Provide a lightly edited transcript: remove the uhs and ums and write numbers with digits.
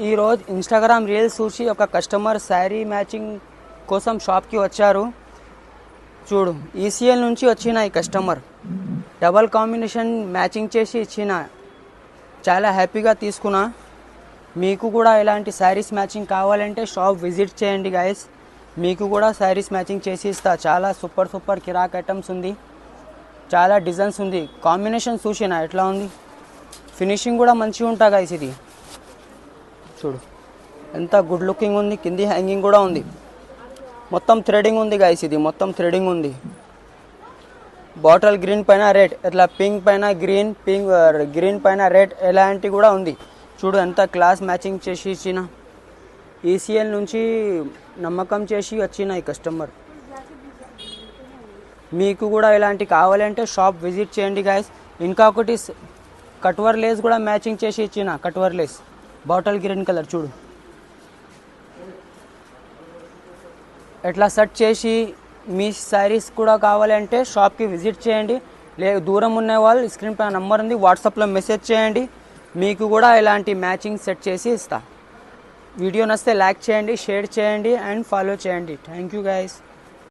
ఈరోజు Instagram reels చూసి ఒక కస్టమర్ శారీ మ్యాచింగ్ కోసం షాప్కి వచ్చారు. చూడు, ఈసీఎల్ నుంచి వచ్చిన ఈ కస్టమర్ డబల్ కాంబినేషన్ మ్యాచింగ్ చేసి ఇచ్చిన, చాలా హ్యాపీగా తీసుకున్నా. మీకు కూడా ఇలాంటి శారీస్ మ్యాచింగ్ కావాలంటే షాప్ విజిట్ చేయండి గైస్. మీకు కూడా శారీస్ మ్యాచింగ్ చేసి ఇస్తా. చాలా సూపర్ కిరాక్ ఐటమ్స్ ఉంది, చాలా డిజైన్స్ ఉంది. కాంబినేషన్ చూసిన ఎట్లా ఉంది, ఫినిషింగ్ కూడా మంచిగా ఉంటా గైస్. ఇది చూడు ఎంత గుడ్ లుకింగ్ ఉంది. కింది హ్యాంగింగ్ కూడా ఉంది, మొత్తం థ్రెడింగ్ ఉంది గైస్. ఇది మొత్తం థ్రెడింగ్ ఉంది. బాటిల్ గ్రీన్ పైన రెడ్, ఇట్లా పింక్ పైన గ్రీన్, గ్రీన్ పైన రెడ్ ఎలాంటి కూడా ఉంది. చూడు ఎంత క్లాస్ మ్యాచింగ్ చేసి ఇచ్చిన. ఈసీఎల్ నుంచి నమ్మకం చేసి వచ్చిన ఈ కస్టమర్. మీకు కూడా ఇలాంటి కావాలంటే షాప్ విజిట్ చేయండి గైస్. ఇంకా ఒకటి కట్వర్ లేస్ కూడా మ్యాచింగ్ చేసి ఇచ్చిన. Cutwork lace bottle green colour చూడు, ఎట్లా సెట్ చేసి. మీ శారీస్ కూడా కావాలంటే షాప్కి విజిట్ చేయండి. దూరం ఉన్న వాళ్ళు స్క్రీన్ పైన నంబర్ ఉంది, వాట్సాప్లో మెసేజ్ చేయండి. మీకు కూడా ఇలాంటి మ్యాచింగ్ సెట్ చేసి ఇస్తా. వీడియో నచ్చితే లైక్ చేయండి, షేర్ చేయండి అండ్ ఫాలో చేయండి. Thank you guys.